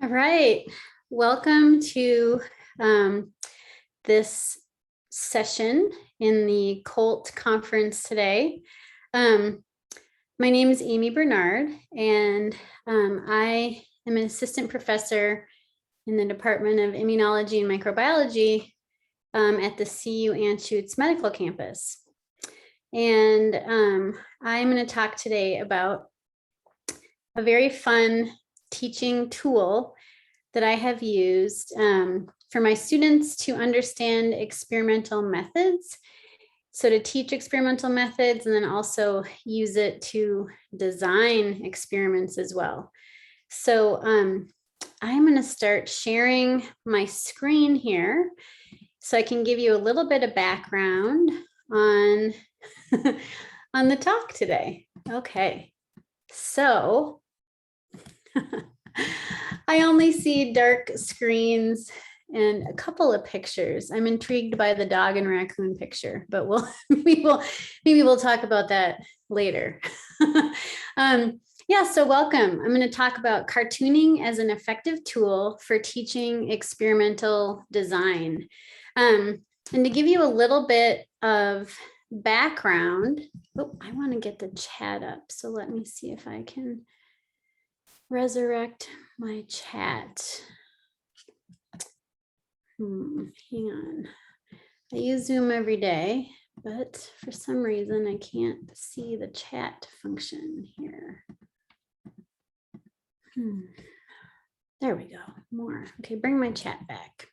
All right, welcome to this session in the COLTT conference today. My name is Aimee Bernard, and I am an assistant professor in the Department of Immunology and Microbiology at the CU Anschutz Medical Campus. And I'm going to talk today about a very fun teaching tool that I have used for my students to understand experimental methods. So to teach experimental methods and then also use it to design experiments as well. So I'm going to start sharing my screen here so I can give you a little bit of background on, on the talk today. Okay, so I only see dark screens and a couple of pictures. I'm intrigued by the dog and raccoon picture, but maybe we'll talk about that later. Yeah, so welcome. I'm going to talk about cartooning as an effective tool for teaching experimental design. And to give you a little bit of background, I want to get the chat up. So let me see if I can resurrect my chat. Hang on. I use Zoom every day, but for some reason I can't see the chat function here. There we go. More. Okay, bring my chat back.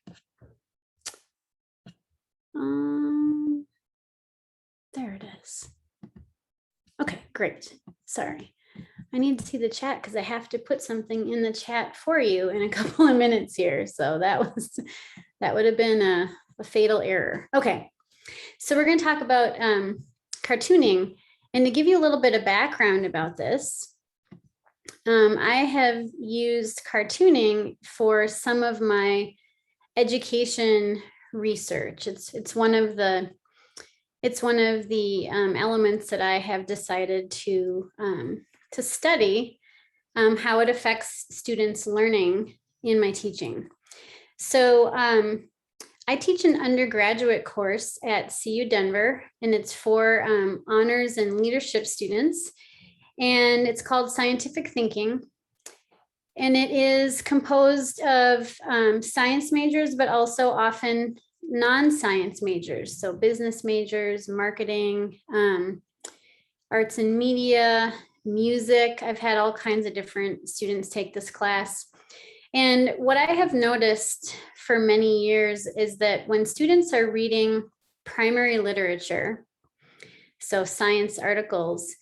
There it is. Okay, great. Sorry. I need to see the chat because I have to put something in the chat for you in a couple of minutes here. So that would have been a fatal error. Okay, so we're going to talk about cartooning, and to give you a little bit of background about this, I have used cartooning for some of my education research. It's one of the elements that I have decided to study how it affects students' learning in my teaching. So I teach an undergraduate course at CU Denver, and it's for honors and leadership students, and it's called Scientific Thinking. And it is composed of science majors, but also often non-science majors. So business majors, marketing, arts and media, music. I've had all kinds of different students take this class. And what I have noticed for many years is that when students are reading primary literature, so science articles,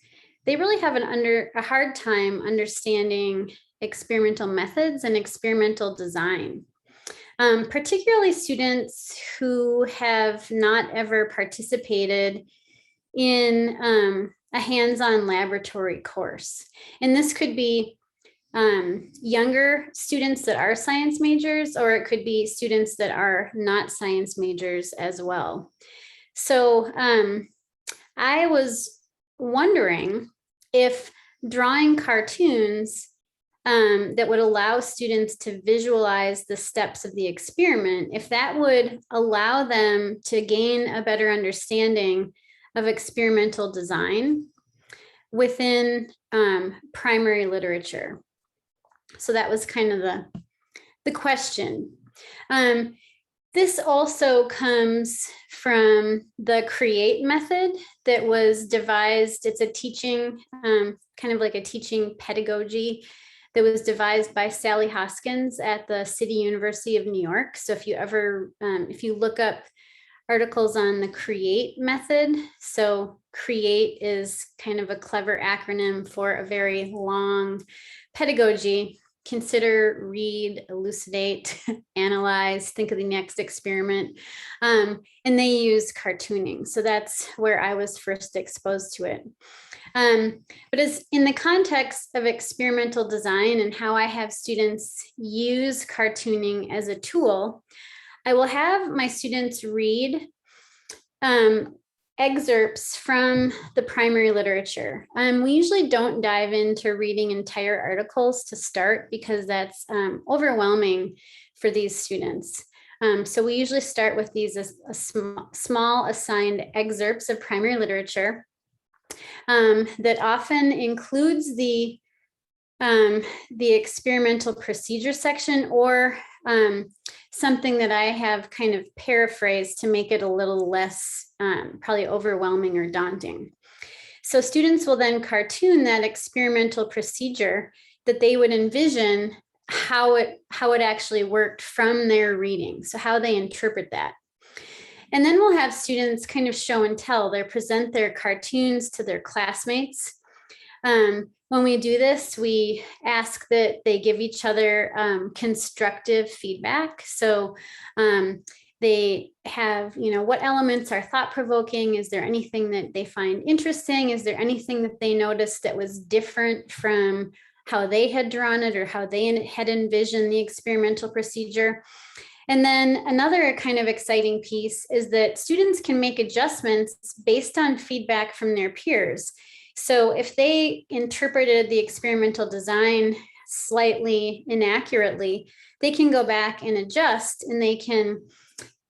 they really have a hard time understanding experimental methods and experimental design. Particularly students who have not ever participated in a hands-on laboratory course. And this could be younger students that are science majors, or it could be students that are not science majors as well. So I was wondering if drawing cartoons that would allow students to visualize the steps of the experiment, if that would allow them to gain a better understanding of experimental design within primary literature. So that was kind of the question. This also comes from the CREATE method that was devised. It's a teaching, kind of like a teaching pedagogy that was devised by Sally Hoskins at the City University of New York. So if you look up articles on the CREATE method, so CREATE is kind of a clever acronym for a very long pedagogy: consider, read, elucidate, analyze, think of the next experiment. And they use cartooning. So that's where I was first exposed to it. But as in the context of experimental design and how I have students use cartooning as a tool, I will have my students read excerpts from the primary literature. We usually don't dive into reading entire articles to start because that's overwhelming for these students. So we usually start with these as small assigned excerpts of primary literature that often includes the experimental procedure section, or something that I have kind of paraphrased to make it a little less probably overwhelming or daunting. So students will then cartoon that experimental procedure that they would envision how it actually worked from their reading, so how they interpret that. And then we'll have students kind of show and tell. They present their cartoons to their classmates. When we do this, we ask that they give each other constructive feedback. So they have, what elements are thought-provoking? Is there anything that they find interesting? Is there anything that they noticed that was different from how they had drawn it or how they had envisioned the experimental procedure? And then another kind of exciting piece is that students can make adjustments based on feedback from their peers. So if they interpreted the experimental design slightly inaccurately, they can go back and adjust, and they can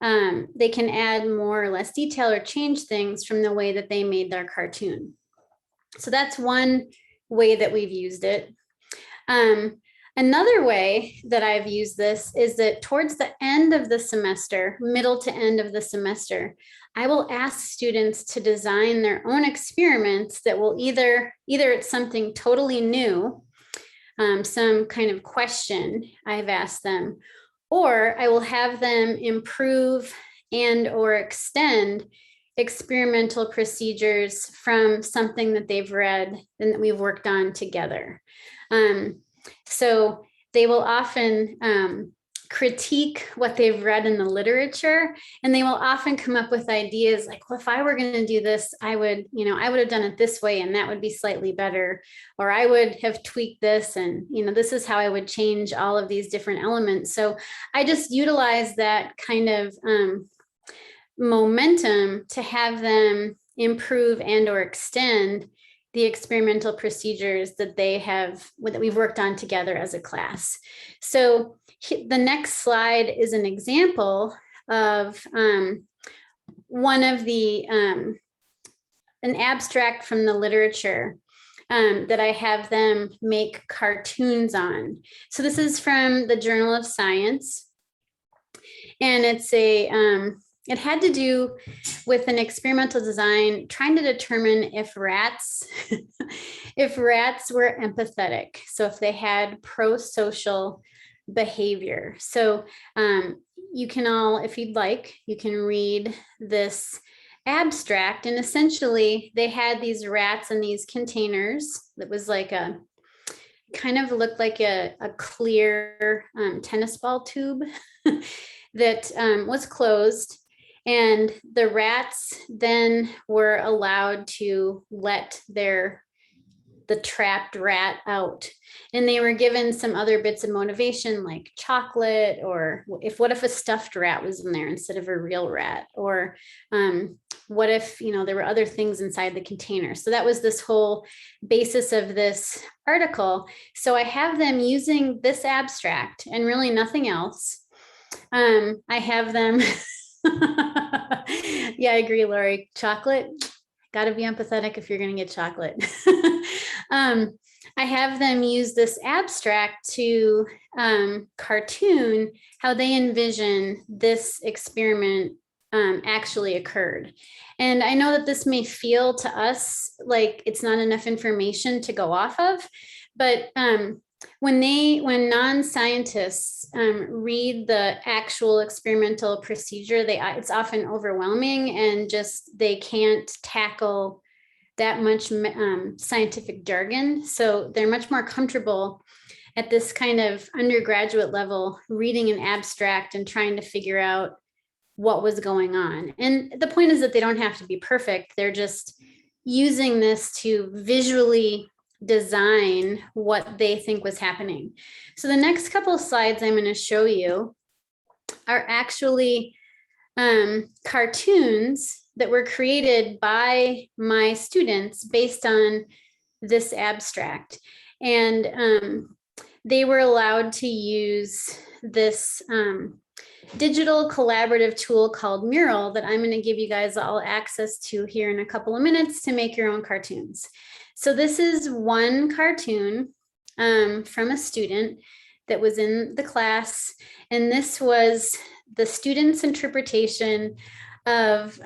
add more or less detail or change things from the way that they made their cartoon. So that's one way that we've used it. Another way that I've used this is that towards the end of the semester, middle to end of the semester, I will ask students to design their own experiments that will either it's something totally new, some kind of question I've asked them, or I will have them improve and or extend experimental procedures from something that they've read and that we've worked on together. So they will often critique what they've read in the literature, and they will often come up with ideas like, well, if I were going to do this, I would have done it this way, and that would be slightly better, or I would have tweaked this, and this is how I would change all of these different elements. So I just utilize that kind of momentum to have them improve and or extend the experimental procedures that we've worked on together as a class. So the next slide is an example of one of the, an abstract from the literature that I have them make cartoons on. So this is from the Journal of Science, and it's it had to do with an experimental design trying to determine if rats were empathetic. So if they had pro-social behavior. So you can all, if you'd like, you can read this abstract. And essentially they had these rats in these containers that was like kind of looked like a clear tennis ball tube that was closed. And the rats then were allowed to let the trapped rat out. And they were given some other bits of motivation like chocolate, or what if a stuffed rat was in there instead of a real rat? Or what if, there were other things inside the container? So that was this whole basis of this article. So I have them using this abstract and really nothing else. I have them yeah, I agree, Lori. Chocolate, got to be empathetic if you're going to get chocolate. I have them use this abstract to cartoon how they envision this experiment actually occurred. And I know that this may feel to us like it's not enough information to go off of, but when non-scientists read the actual experimental procedure, it's often overwhelming, and just they can't tackle that much scientific jargon. So they're much more comfortable at this kind of undergraduate level reading an abstract and trying to figure out what was going on. And the point is that they don't have to be perfect. They're just using this to visually design what they think was happening. So the next couple of slides I'm going to show you are actually cartoons that were created by my students based on this abstract. And they were allowed to use this digital collaborative tool called Mural that I'm going to give you guys all access to here in a couple of minutes to make your own cartoons. So this is one cartoon from a student that was in the class, and this was the student's interpretation of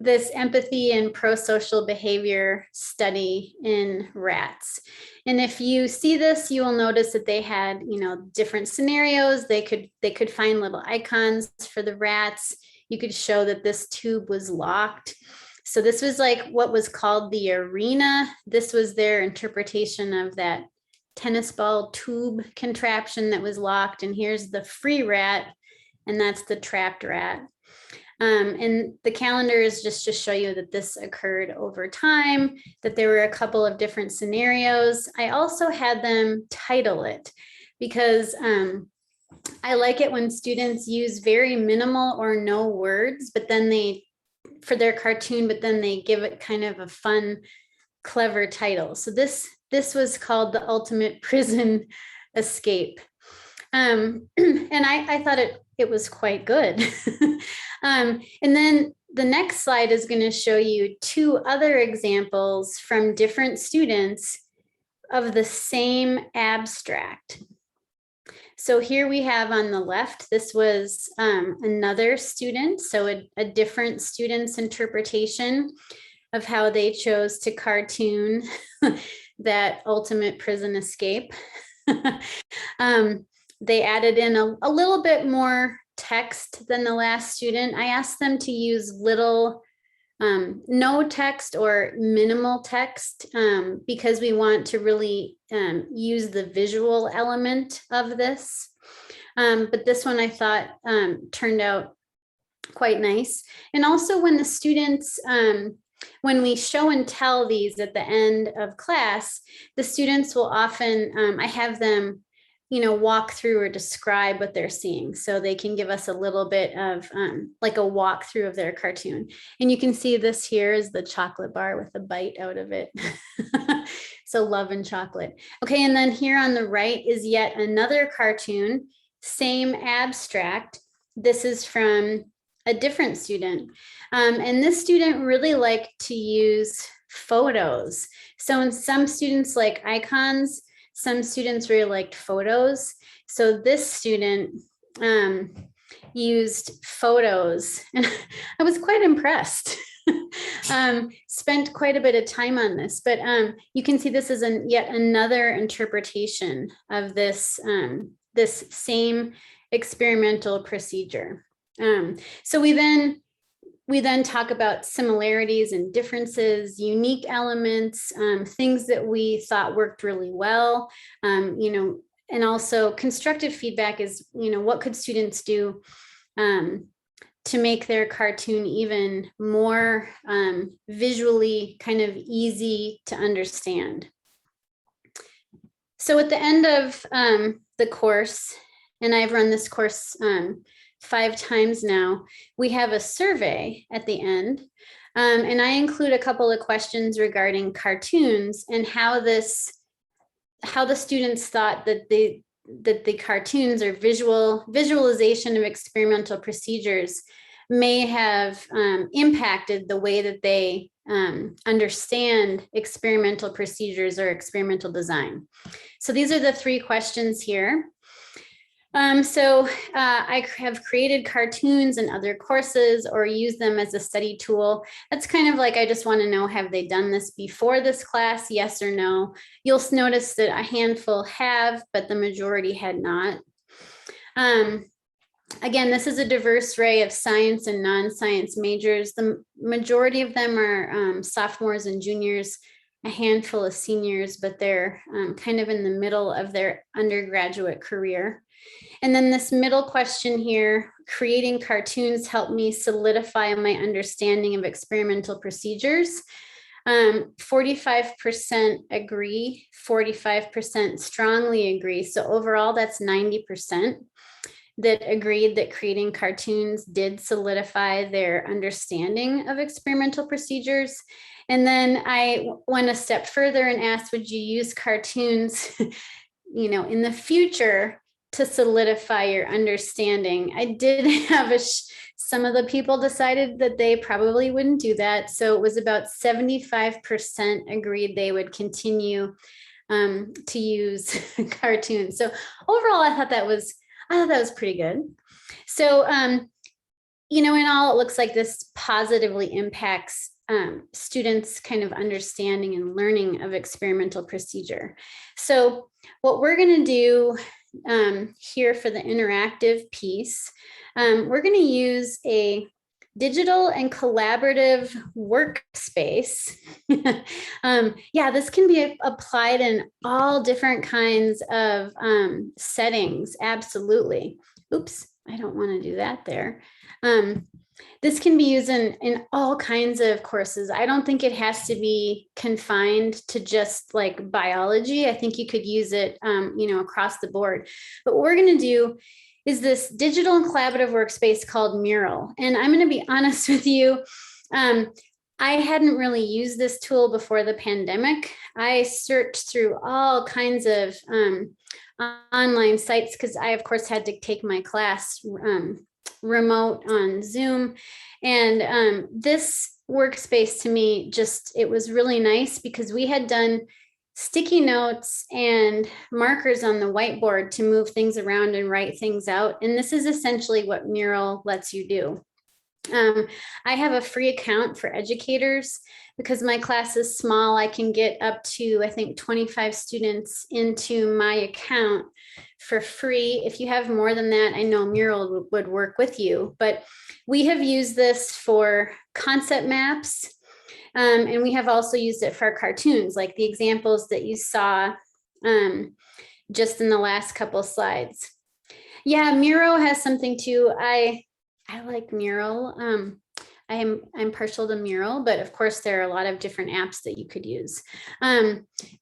this empathy and pro-social behavior study in rats. And if you see this, you will notice that they had, different scenarios. They could find little icons for the rats. You could show that this tube was locked. So this was like what was called the arena. This was their interpretation of that tennis ball tube contraption that was locked. And here's the free rat, and that's the trapped rat. And the calendar is just to show you that this occurred over time, that there were a couple of different scenarios. I also had them title it because I like it when students use very minimal or no words, but then for their cartoon, but then they give it kind of a fun, clever title. So this was called The Ultimate Prison Escape. And I thought it was quite good. And then the next slide is going to show you two other examples from different students of the same abstract. So here we have on the left, this was another student, so a different student's interpretation of how they chose to cartoon that ultimate prison escape. They added in a little bit more text than the last student. I asked them to use little, no text or minimal text because we want to really use the visual element of this. But this one I thought turned out quite nice. And also when the students, when we show and tell these at the end of class, the students will often, I have them walk through or describe what they're seeing. So they can give us a little bit of like a walkthrough of their cartoon. And you can see this here is the chocolate bar with a bite out of it. So love and chocolate. Okay, and then here on the right is yet another cartoon, same abstract. This is from a different student. And this student really liked to use photos. So in some students like icons, some students really liked photos. So this student used photos, and I was quite impressed. Spent quite a bit of time on this, but you can see this is yet another interpretation of this, this same experimental procedure. So we then talk about similarities and differences, unique elements, things that we thought worked really well, and also constructive feedback is, what could students do to make their cartoon even more visually kind of easy to understand. So at the end of the course, and I've run this course 5 times now, we have a survey at the end. And I include a couple of questions regarding cartoons and how the students thought that the cartoons or visualization of experimental procedures may have impacted the way that they understand experimental procedures or experimental design. So these are the 3 questions here. I have created cartoons in other courses or use them as a study tool. That's kind of like, I just want to know, have they done this before this class? Yes or no. You'll notice that a handful have, but the majority had not. Again, this is a diverse array of science and non-science majors. The majority of them are sophomores and juniors, a handful of seniors, but they're kind of in the middle of their undergraduate career. And then this middle question here, creating cartoons helped me solidify my understanding of experimental procedures. 45% agree, 45% strongly agree. So overall, that's 90%. that agreed that creating cartoons did solidify their understanding of experimental procedures. And then I went a step further and asked, would you use cartoons, in the future to solidify your understanding? I did have some of the people decided that they probably wouldn't do that. So it was about 75% agreed they would continue to use cartoons. So overall, I thought that was pretty good. So, in all, it looks like this positively impacts students' kind of understanding and learning of experimental procedure. So what we're going to do here for the interactive piece, we're going to use a digital and collaborative workspace. Yeah, this can be applied in all different kinds of settings. Absolutely. Oops, I don't want to do that there. This can be used in all kinds of courses. I don't think it has to be confined to just like biology. I think you could use it, across the board. But what we're going to do is this digital and collaborative workspace called Mural. And I'm going to be honest with you, I hadn't really used this tool before the pandemic. I searched through all kinds of online sites because I, of course, had to take my class remote on Zoom. And this workspace to me, it was really nice because we had done sticky notes and markers on the whiteboard to move things around and write things out. And this is essentially what Mural lets you do. I have a free account for educators because my class is small. I can get up to, I think, 25 students into my account for free. If you have more than that, I know Mural would work with you, but we have used this for concept maps. And we have also used it for cartoons, like the examples that you saw just in the last couple slides. Yeah, Mural has something too. I like Mural. I'm partial to Mural, but of course there are a lot of different apps that you could use.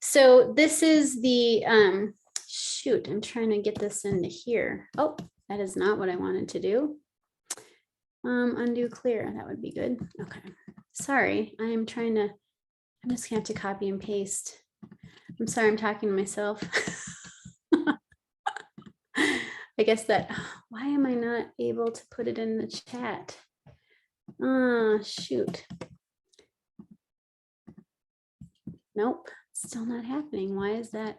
So this is the, shoot, I'm trying to get this into here. Oh, that is not what I wanted to do. Undo clear, that would be good. Okay, sorry, I'm just gonna have to copy and paste. I'm sorry, I'm talking to myself. I guess why am I not able to put it in the chat? Shoot. Nope, still not happening. Why is that?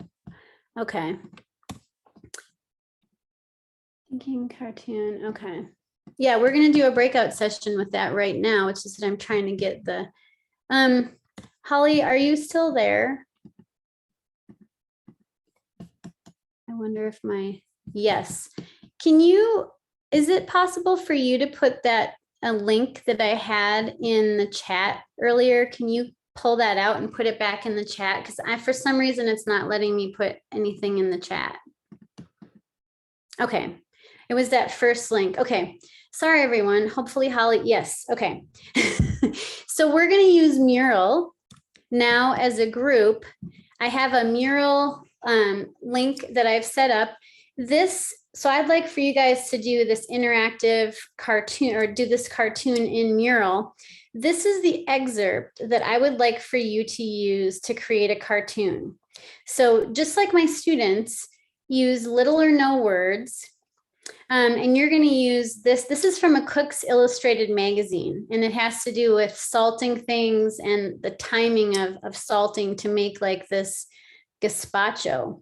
Okay. Thinking cartoon, okay. Yeah, we're gonna do a breakout session with that right now, which is that I'm trying to get the, Holly, are you still there? I wonder if yes. Is it possible for you to put a link that I had in the chat earlier? Can you pull that out and put it back in the chat? Because for some reason, it's not letting me put anything in the chat. Okay, it was that first link. Okay, sorry, everyone. Hopefully, Holly, yes, okay. So we're gonna use Mural now as a group. I have a Mural link that I've set up. So I'd like for you guys to do this interactive cartoon or do this cartoon in Mural. This is the excerpt that I would like for you to use to create a cartoon. So just like my students, use little or no words. And you're going to use this. This is from a Cook's Illustrated magazine, and it has to do with salting things and the timing of salting to make like this gazpacho.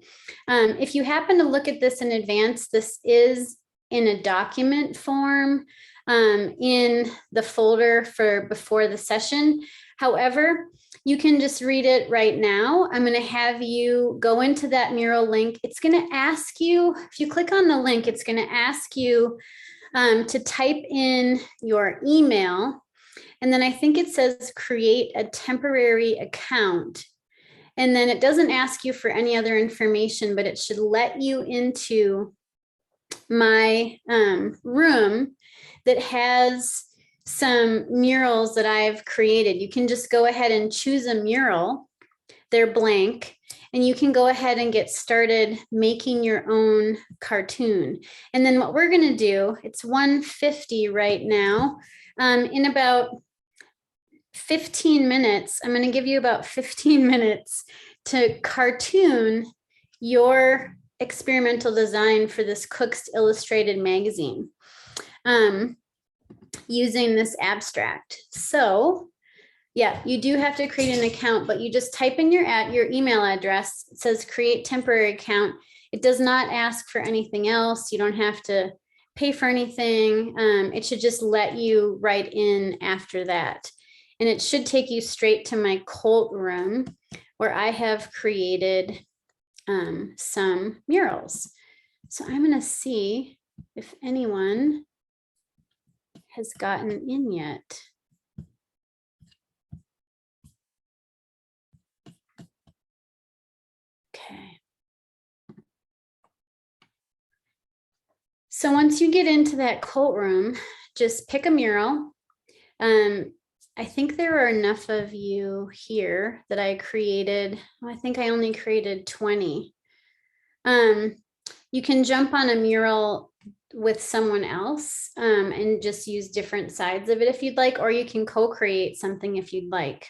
If you happen to look at this in advance, this is in a document form in the folder for before the session. However, you can just read it right now. I'm going to have you go into that Mural link. It's going to ask you, if you click on the link, it's going to ask you to type in your email. And then I think it says create a temporary account. And then it doesn't ask you for any other information, but it should let you into my room that has some murals that I've created. You can just go ahead and choose a mural they're blank, and you can go ahead and get started making your own cartoon. And then what we're going to do, it's 1:50 right now. In about 15 minutes, I'm going to give you about 15 minutes to cartoon your experimental design for this Cook's Illustrated magazine using this abstract. So yeah, you do have to create an account, but you just type in your email address. It says create temporary account. It does not ask for anything else. You don't have to pay for anything. It should just let you write in after that. And it should take you straight to my COLTT room where I have created some murals. So I'm going to see if anyone has gotten in yet. Okay. So once you get into that COLTT room, just pick a mural. I think there are enough of you here that I created. I think I only created 20. You can jump on a mural with someone else and just use different sides of it if you'd like, or you can co-create something if you'd like.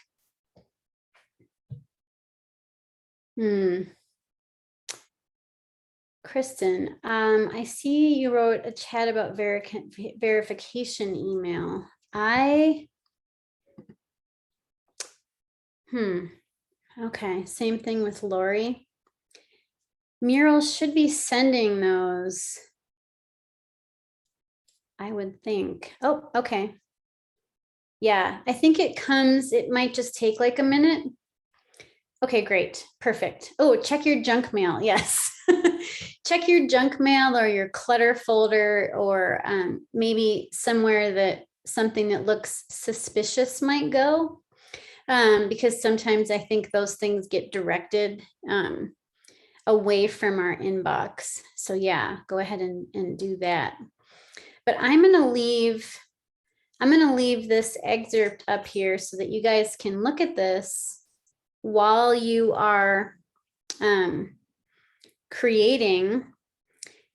Kristen, I see you wrote a chat about verification email. Okay, same thing with Lori. Mural should be sending those, I would think. Oh, okay. Yeah, I think it might just take like a minute. Okay, great, perfect. Oh, check your junk mail, yes. Check your junk mail or your clutter folder, or maybe somewhere that something that looks suspicious might go. Because sometimes I think those things get directed away from our inbox. So yeah, go ahead and do that. But I'm going to leave this excerpt up here so that you guys can look at this while you are creating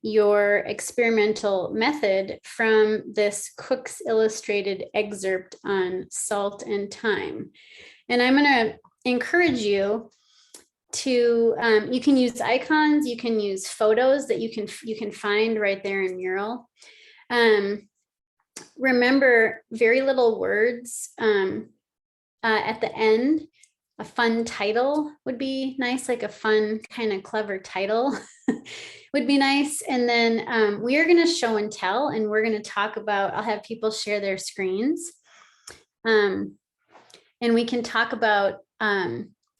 your experimental method from this Cook's Illustrated excerpt on salt and thyme. And I'm going to encourage you to, you can use icons, you can use photos that you can find right there in Mural. Remember, very little words at the end. A fun title would be nice, like a fun kind of clever title would be nice. And then we are going to show and tell, and we're going to talk about, I'll have people share their screens. And we can talk about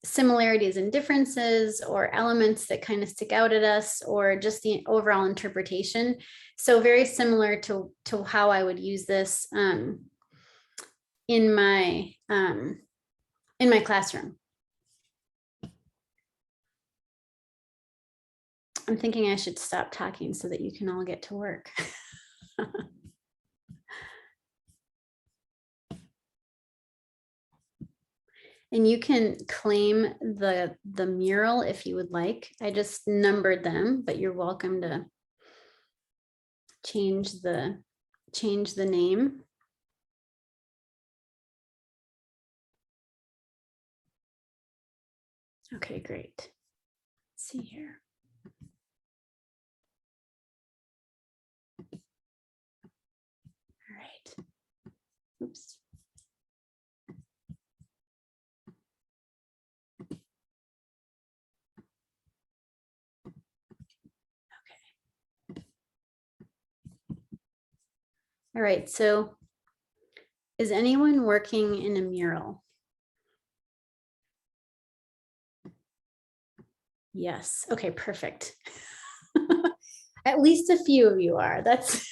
similarities and differences, or elements that kind of stick out at us, or just the overall interpretation. So very similar to how I would use this in my classroom. I'm thinking I should stop talking so that you can all get to work. And you can claim the mural if you would like. I just numbered them, but you're welcome to change the name. Okay, great. Let's see here. All right. Oops. All right, so is anyone working in a mural? Yes, okay, perfect. At least a few of you are. That's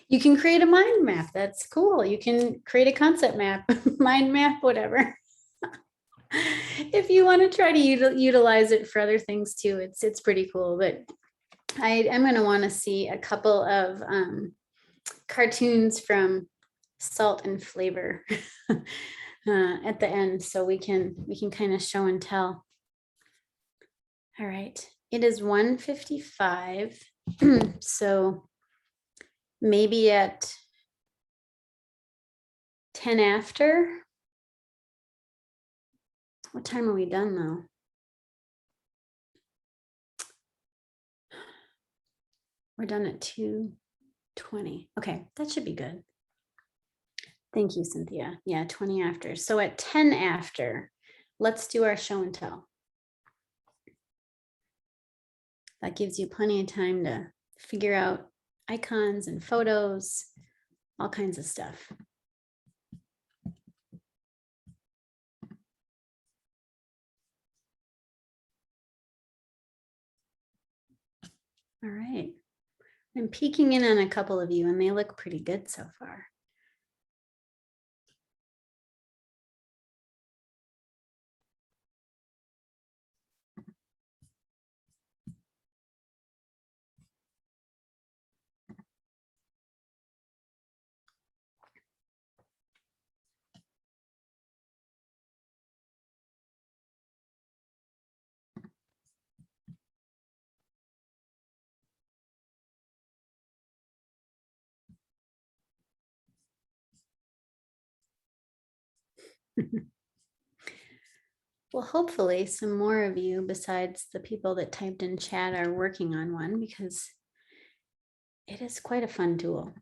you can create a mind map. That's cool. You can create a concept map, mind map, whatever. If you want to try to utilize it for other things too, it's pretty cool. But I'm going to want to see a couple of cartoons from Salt and Flavor. at the end, so we can kind of show and tell. All right, it is 1:55. So maybe at 10 after. What time are we done though? We're done at 2:20. Okay, that should be good. Thank you, Cynthia. Yeah, 20 after. So at 10 after, let's do our show and tell. That gives you plenty of time to figure out icons and photos, all kinds of stuff. All right. I'm peeking in on a couple of you and they look pretty good so far. Well, hopefully some more of you besides the people that typed in chat are working on one, because it is quite a fun tool.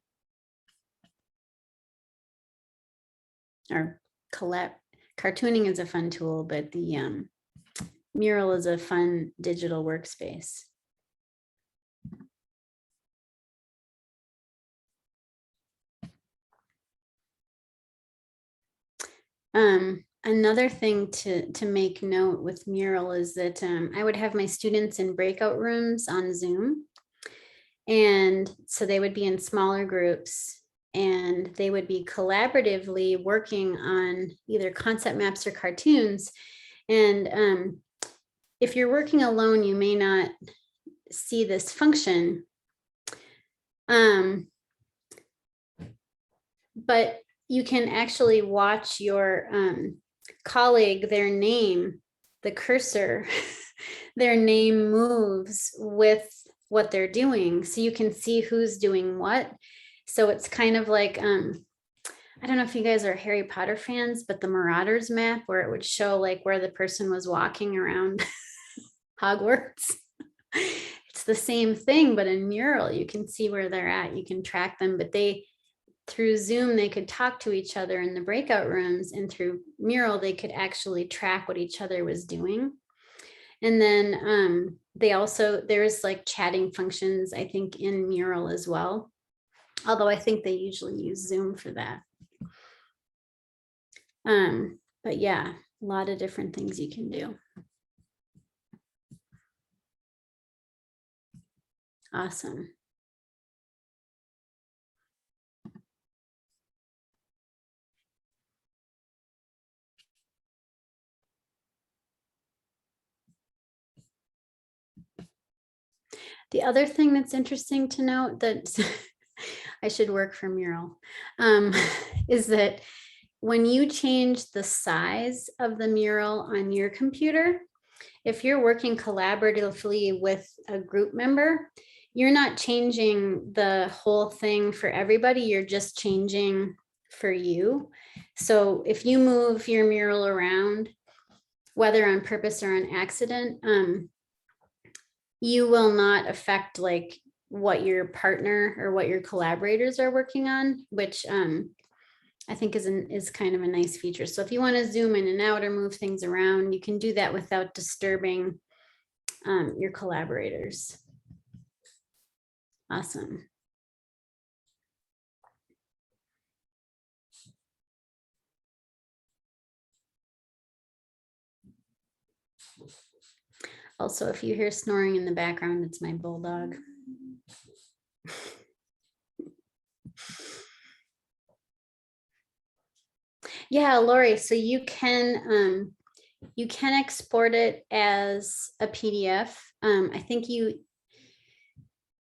Or cartooning is a fun tool, but the Mural is a fun digital workspace. Another thing to make note with Mural is that I would have my students in breakout rooms on Zoom. And so they would be in smaller groups and they would be collaboratively working on either concept maps or cartoons. And if you're working alone, you may not see this function. But you can actually watch your colleague, their name, the cursor, their name moves with what they're doing. So you can see who's doing what. So it's kind of like, I don't know if you guys are Harry Potter fans, but the Marauders map where it would show like where the person was walking around Hogwarts. It's the same thing, but in Mural, you can see where they're at. You can track them, but through Zoom, they could talk to each other in the breakout rooms, and through Mural, they could actually track what each other was doing. And then there's like chatting functions, I think, in Mural as well. Although I think they usually use Zoom for that. But yeah, a lot of different things you can do. Awesome. The other thing that's interesting to note that I should work for Mural is that when you change the size of the mural on your computer, if you're working collaboratively with a group member, you're not changing the whole thing for everybody, you're just changing for you. So if you move your mural around, whether on purpose or on accident, you will not affect like what your partner or what your collaborators are working on, which I think is kind of a nice feature. So if you want to zoom in and out or move things around, you can do that without disturbing your collaborators. Awesome. Also, if you hear snoring in the background, it's my bulldog. Yeah, Lori, so you can export it as a PDF. I think you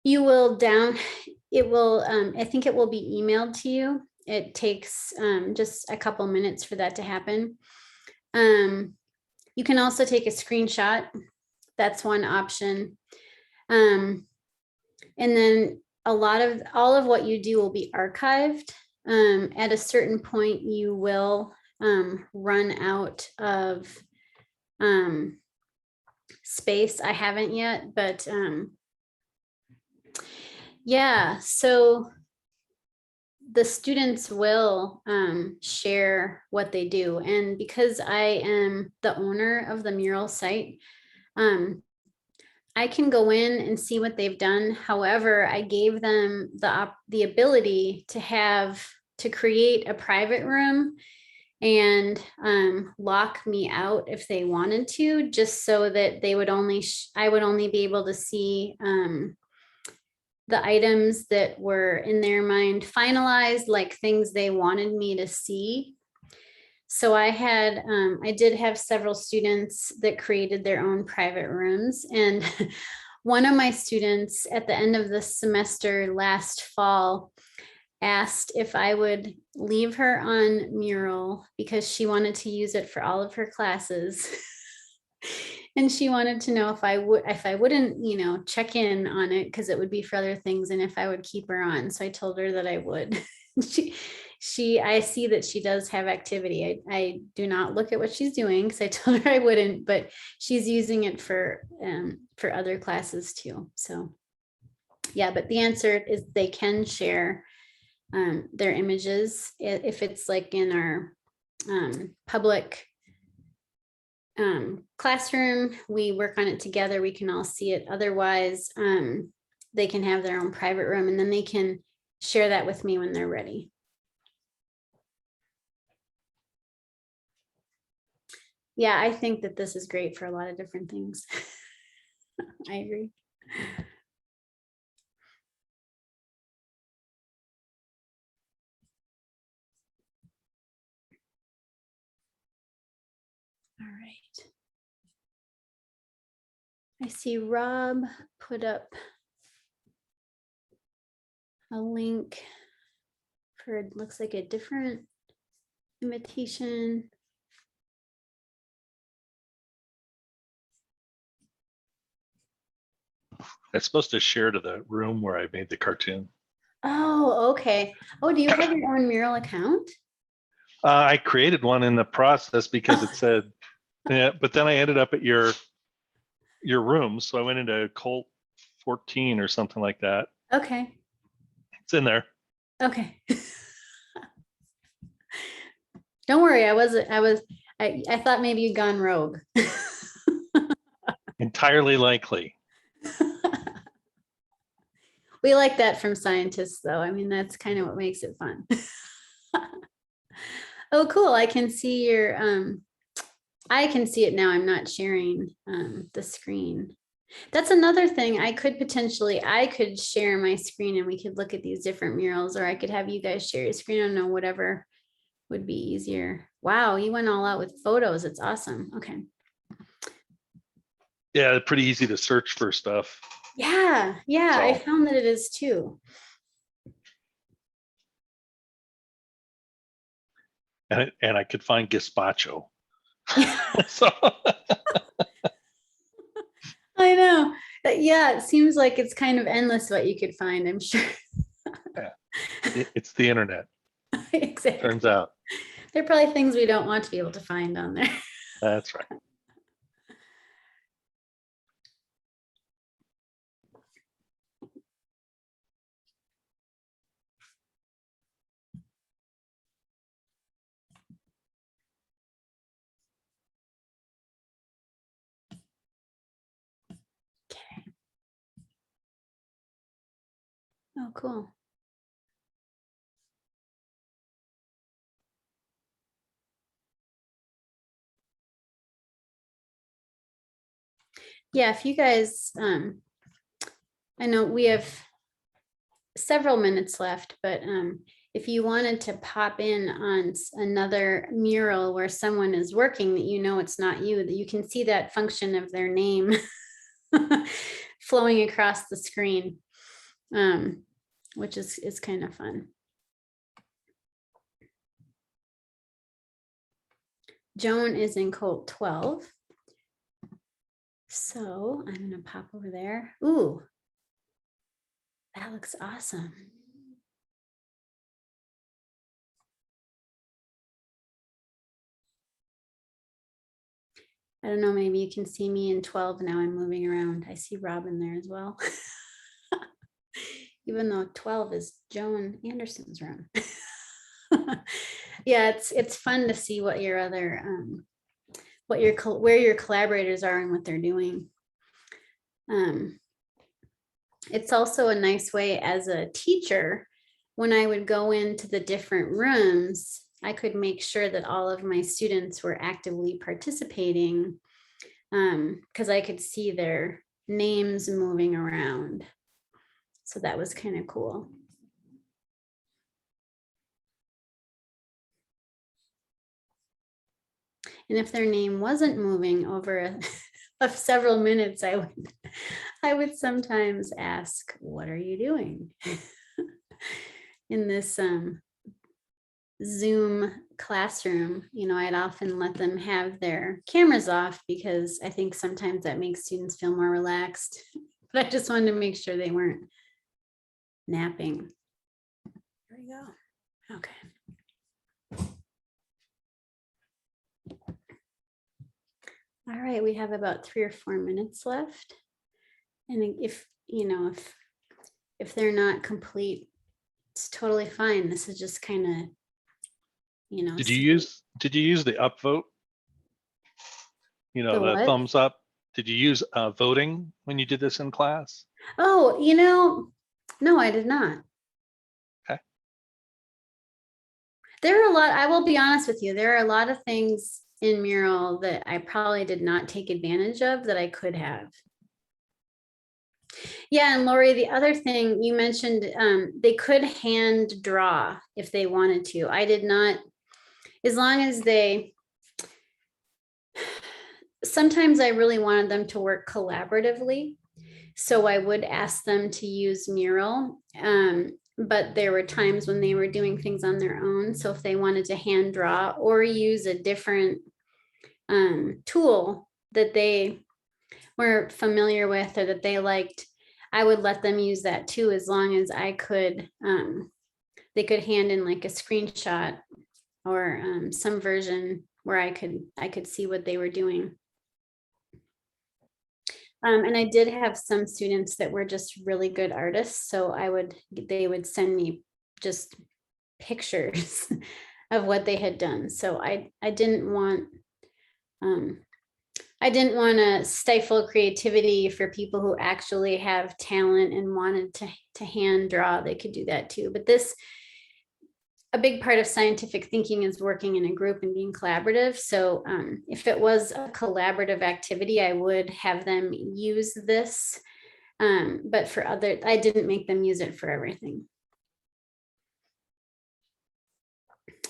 will I think it will be emailed to you. it takes just a couple minutes for that to happen. You can also take a screenshot. That's one option. And then all of what you do will be archived. At a certain point, you will run out of space. I haven't yet, but yeah, so the students will share what they do. And because I am the owner of the mural site, I can go in and see what they've done. However, I gave them the ability to create a private room and lock me out if they wanted to, just so that they would I would only be able to see the items that were in their mind finalized, like things they wanted me to see. So I did have several students that created their own private rooms. And one of my students at the end of the semester last fall asked if I would leave her on Mural because she wanted to use it for all of her classes. And she wanted to know if I wouldn't, check in on it because it would be for other things, and if I would keep her on. So I told her that I would. I see that she does have activity. I do not look at what she's doing because I told her I wouldn't, but she's using it for other classes too. So yeah, but the answer is they can share their images if it's like in our public classroom. We work on it together. We can all see it. Otherwise, they can have their own private room, and then they can share that with me when they're ready. Yeah, I think that this is great for a lot of different things. I agree. All right. I see Rob put up a link for, it looks like a different invitation. It's supposed to share to the room where I made the cartoon. Oh, okay. Oh, do you have your own Mural account? I created one in the process because it said, yeah, but then I ended up at your room. So I went into COLTT 14 or something like that. Okay. It's in there. Okay. Don't worry. I thought maybe you'd gone rogue. Entirely likely. We like that from scientists, though. I mean, that's kind of what makes it fun. Oh, cool. I can see I can see it now. I'm not sharing the screen. That's another thing. I could share my screen and we could look at these different murals, or I could have you guys share your screen. I don't know, whatever would be easier. Wow, you went all out with photos. It's awesome. Okay. Yeah, pretty easy to search for stuff. Yeah, so. I found that it is too. And I could find gazpacho. So. I know. Yeah, it seems like it's kind of endless what you could find, I'm sure. Yeah. It's the internet. Exactly. Turns out. There are probably things we don't want to be able to find on there. That's right. Okay. Oh, cool. Yeah, if you guys, I know we have several minutes left, but if you wanted to pop in on another mural where someone is working that you know it's not you, that you can see that function of their name flowing across the screen, which is kind of fun. Joan is in COLTT 12. So I'm going to pop over there. Ooh, that looks awesome. I don't know, maybe you can see me in 12 now. I'm moving around. I see Robin there as well. Even though 12 is Joan Anderson's room. Yeah, it's fun to see what your other where your collaborators are and what they're doing. It's also a nice way as a teacher, when I would go into the different rooms, I could make sure that all of my students were actively participating, because I could see their names moving around. So that was kind of cool. And if their name wasn't moving over of several minutes, I would sometimes ask, what are you doing? In this Zoom classroom, I'd often let them have their cameras off because I think sometimes that makes students feel more relaxed. But I just wanted to make sure they weren't napping. There we go. Okay. All right, we have about 3 or 4 minutes left. And if they're not complete, it's totally fine. This is just kind of, Did you use the upvote? The the what? thumbs up. Did you use voting when you did this in class? Oh, no, I did not. Okay. There are a lot, I will be honest with you, there are a lot of things in Mural that I probably did not take advantage of that I could have. Yeah, and Lori, the other thing you mentioned, they could hand draw if they wanted to. I did not, as long as sometimes I really wanted them to work collaboratively. So I would ask them to use Mural, but there were times when they were doing things on their own. So if they wanted to hand draw or use a different tool that they were familiar with or that they liked, I would let them use that too, as long as I could, they could hand in like a screenshot or some version where I could see what they were doing. And I did have some students that were just really good artists. So they would send me just pictures of what they had done. So I didn't want to stifle creativity for people who actually have talent and wanted to hand draw. They could do that too. But a big part of scientific thinking is working in a group and being collaborative. So if it was a collaborative activity, I would have them use this. But I didn't make them use it for everything.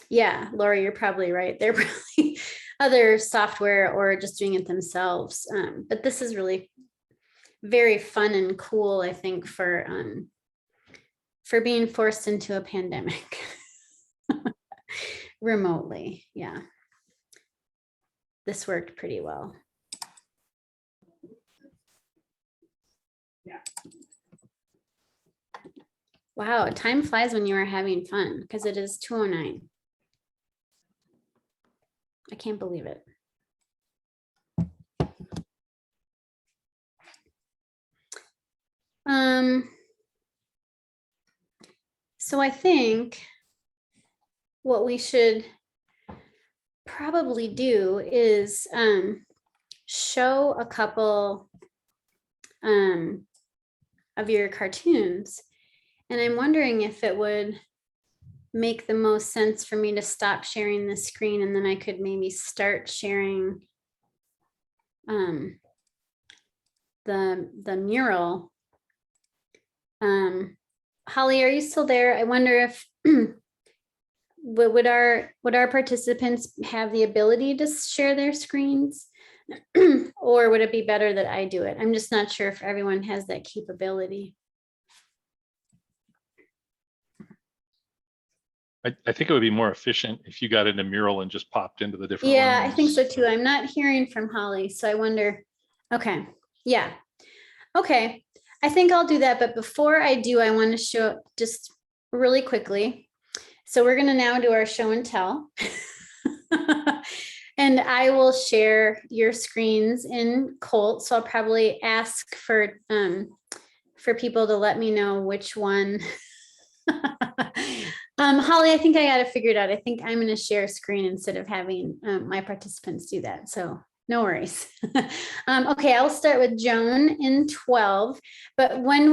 Yeah, Laura, you're probably right. They're probably other software or just doing it themselves. But this is really very fun and cool, I think, for being forced into a pandemic. Remotely. Yeah. This worked pretty well. Yeah. Wow, time flies when you are having fun, because it is 2:09. I can't believe it. So I think what we should probably do is show a couple of your cartoons. And I'm wondering if it would make the most sense for me to stop sharing the screen, and then I could maybe start sharing the mural. Holly, are you still there? I wonder if would our participants have the ability to share their screens? Or would it be better that I do it? I'm just not sure if everyone has that capability. I think it would be more efficient if you got into Mural and just popped into the different Yeah, I think rooms. so too. I'm not hearing from Holly, so I wonder, okay, yeah. Okay, I think I'll do that, but before I do, I want to show just really quickly. So we're gonna now do our show and tell. And I will share your screens in COLTT, so I'll probably ask for people to let me know which one. Holly, I think I got it figured out. I think I'm going to share a screen instead of having my participants do that. So no worries. Okay, I'll start with Joan in 12. But when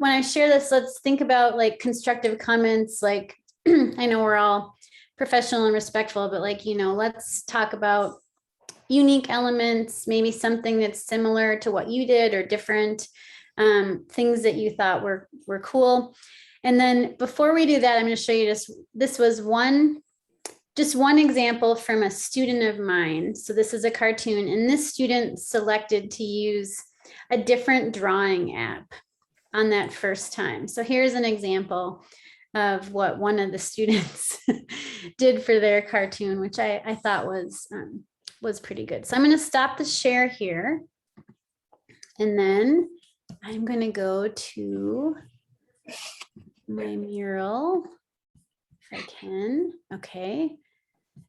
I share this, let's think about like constructive comments. Like I know we're all professional and respectful, but like, let's talk about unique elements, maybe something that's similar to what you did or different, things that you thought were cool. And then before we do that, I'm going to show you this was just one example from a student of mine. So this is a cartoon, and this student selected to use a different drawing app on that first time. So here's an example of what one of the students did for their cartoon, which I thought was pretty good. So I'm going to stop the share here. And then I'm going to go to my mural, if I can. Okay.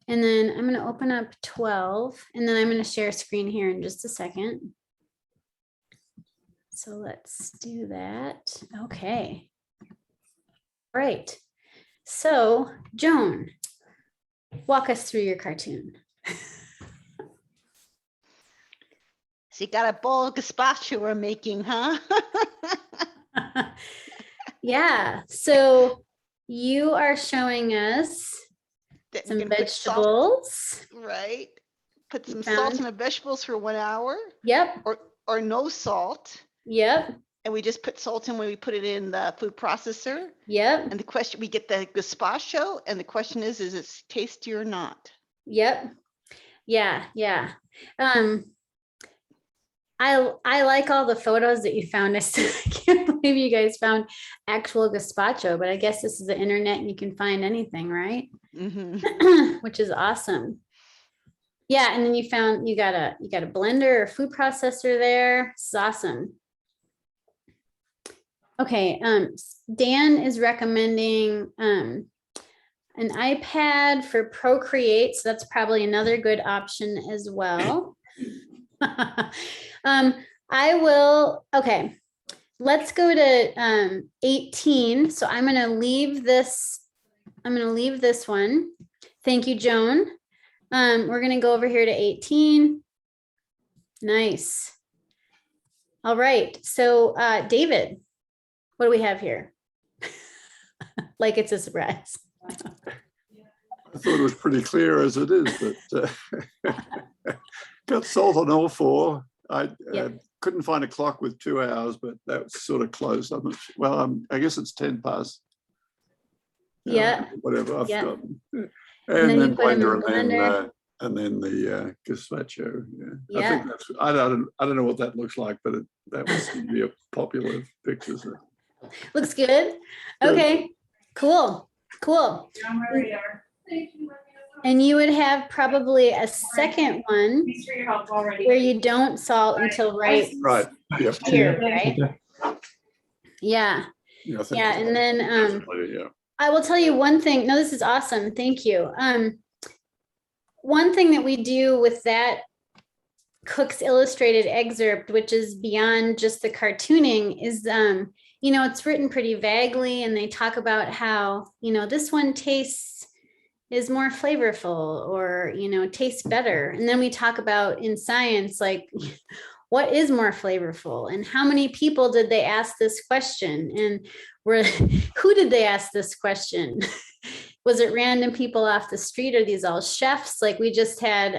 And then I'm going to open up 12, and then I'm going to share a screen here in just a second. So let's do that. Okay. All right. So Joan, walk us through your cartoon. So you got a bowl of gazpacho we're making, huh? Yeah. So you are showing us That some we're gonna put salt, vegetables. right? Put some Found- salt in the vegetables for 1 hour, Yep. or no salt. Yep. And we just put salt in when we put it in the food processor. Yep. And the question, we get the gazpacho, and the question is it tasty or not? Yep. Yeah. Yeah. I like all the photos that you found. I can't believe you guys found actual gazpacho, but I guess this is the internet and you can find anything, right? Mm-hmm. Which is awesome. Yeah, and then you got a blender or food processor there. It's awesome. Okay, Dan is recommending an iPad for Procreate, so that's probably another good option as well. Okay, let's go to 18. So I'm gonna leave this one. Thank you, Joan. We're gonna go over here to 18. Nice. All right, so David, what do we have here? Like it's a surprise. I thought it was pretty clear as it is, but got salt on all four. I couldn't find a clock with 2 hours, but that was sort of close. I'm not sure. Well, I guess it's 10 past. Yeah. Whatever I've forgotten. And then then you put 'em in blender, blender. and then the gazpacho. Yeah. Yeah. I think that's. I don't know what that looks like, but that was to be a popular picture. So. Looks good. Okay, cool. And you would have probably a second one where you don't salt until right Yeah. here, right? Yeah. Yeah. I think Yeah, and then yeah. I will tell you one thing. No, this is awesome. Thank you. One thing that we do with that Cook's illustrated excerpt, which is beyond just the cartooning, is it's written pretty vaguely, and they talk about how this one is more flavorful, or tastes better. And then we talk about in science, like what is more flavorful, and how many people did they ask this question, and who did they ask this question? Was it random people off the street? Are these all chefs? Like we just had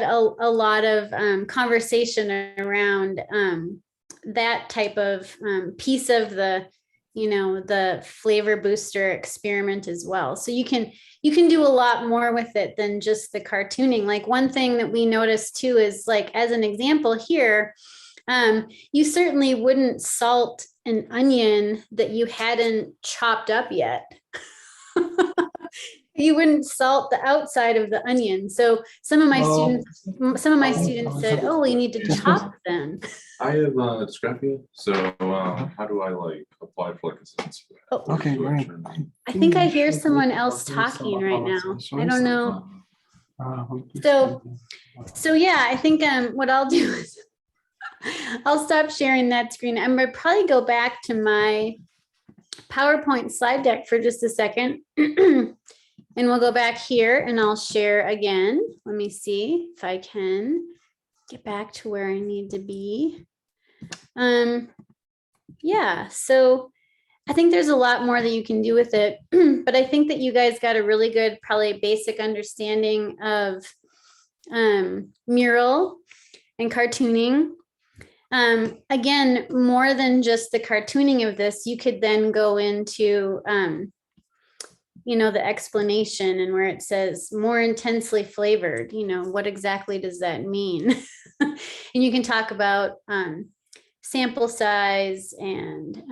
a lot of conversation around that type of piece of the flavor booster experiment as well. So you can do a lot more with it than just the cartooning. Like one thing that we noticed too is, like, as an example here, you certainly wouldn't salt an onion that you hadn't chopped up yet. You wouldn't salt the outside of the onion. So some of my students said, "Oh, well, you need to chop them." I have dysgraphia, so how do I like apply for like assistance for that? Oh, Okay, great. I think I hear someone else talking right now. I don't know. So yeah, I think what I'll do is I'll stop sharing that screen. I'm gonna probably go back to my PowerPoint slide deck for just a second. And we'll go back here and I'll share again. Let me see if I can get back to where I need to be. Yeah, so I think there's a lot more that you can do with it, but I think that you guys got a really good, probably basic understanding of mural and cartooning. Again, more than just the cartooning of this, you could then go into you know, the explanation and where it says more intensely flavored, you know, what exactly does that mean? And you can talk about sample size and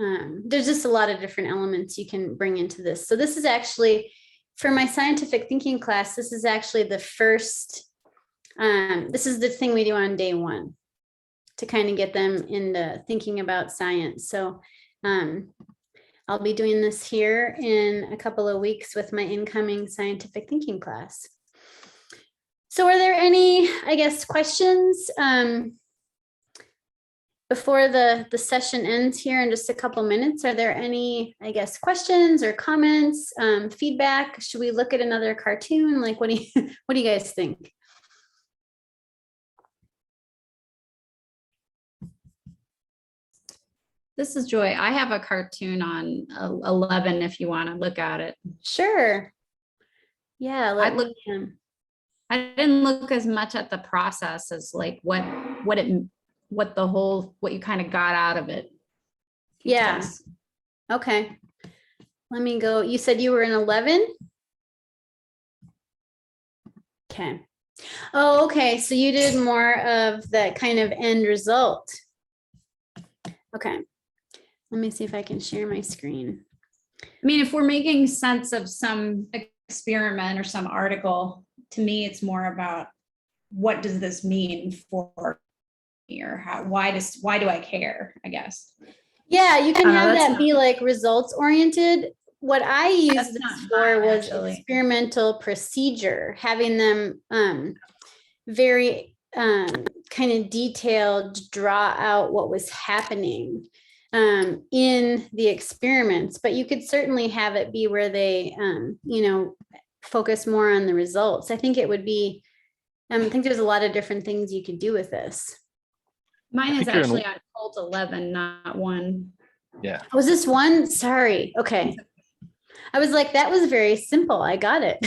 there's just a lot of different elements you can bring into this. So this is actually, for my scientific thinking class, this is actually the first, this is the thing we do on day one to kind of get them into thinking about science. So I'll be doing this here in a couple of weeks with my incoming scientific thinking class. So are there any, I guess, questions before the session ends here in just a couple minutes? Are there any, I guess, questions or comments, feedback? Should we look at another cartoon? Like, what do you guys think? This is Joy. I have a cartoon on 11 if you want to look at it. Sure. Yeah, I didn't look as much at the process as like what you kind of got out of it. Yeah. Because Okay. Let me go. You said you were in 11? Okay. Oh, okay. So you did more of that kind of end result. Okay. Let me see if I can share my screen. I mean, if we're making sense of some experiment or some article, to me, it's more about what does this mean for me, or why do I care, I guess. Yeah, you can have that's that be like results oriented. What I used That's this not for mine, was actually. experimental procedure, having them very kind of detailed, draw out what was happening in the experiments. But you could certainly have it be where they, you know, focus more on the results. I think it would be, I think there's a lot of different things you could do with this. Mine is think you're in- actually on COLTT 11, not 1. Yeah. Was this one? Sorry. Okay. I was like, that was very simple. I got it.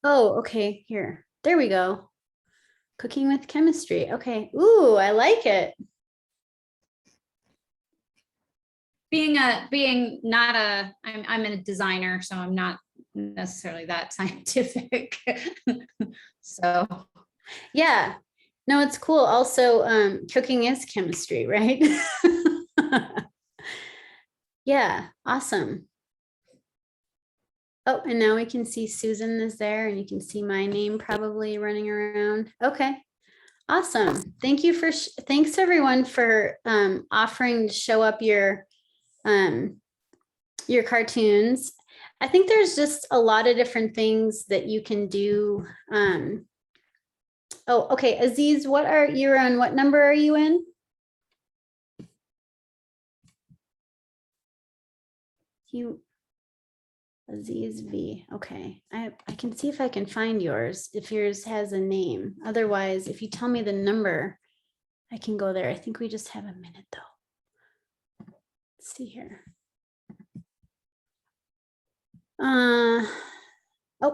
Oh, okay. Here. There we go. Cooking with chemistry. Okay. Ooh, I like it. I'm a designer, so I'm not necessarily that scientific. So Yeah. No, it's cool. Also, cooking is chemistry, right? Yeah. Awesome. Oh, and now we can see Susan is there and you can see my name probably running around. Okay. Awesome. Thank you thanks everyone for offering to show up your cartoons. I think there's just a lot of different things that you can do. Oh, okay. Aziz, you're on what number are you in? Aziz V. Okay. I can see if I can find yours, if yours has a name. Otherwise, if you tell me the number, I can go there. I think we just have a minute though. Let's see here. Oh,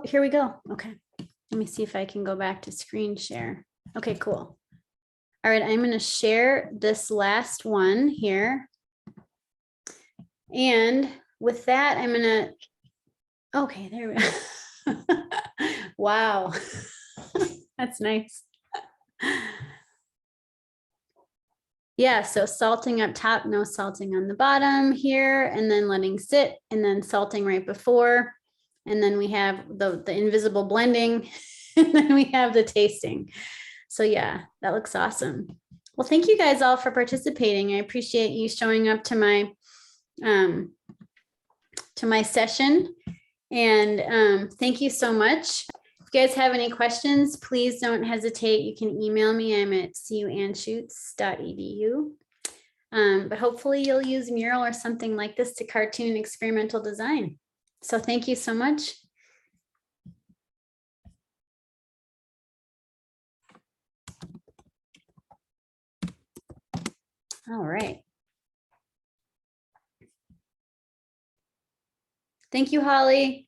here we go. Okay. Let me see if I can go back to screen share. Okay, cool. All right, I'm going to share this last one here. And with that, I'm going to, okay, there we go. Wow. That's nice. Yeah, so salting up top, no salting on the bottom here, and then letting sit, and then salting right before. And then we have the invisible blending, and then we have the tasting. So yeah, that looks awesome. Well, thank you guys all for participating. I appreciate you showing up to my session. And thank you so much. If you guys have any questions, please don't hesitate. You can email me. I'm at cuanschutz.edu. But hopefully you'll use Mural or something like this to cartoon experimental design. So thank you so much. All right. Thank you, Holly.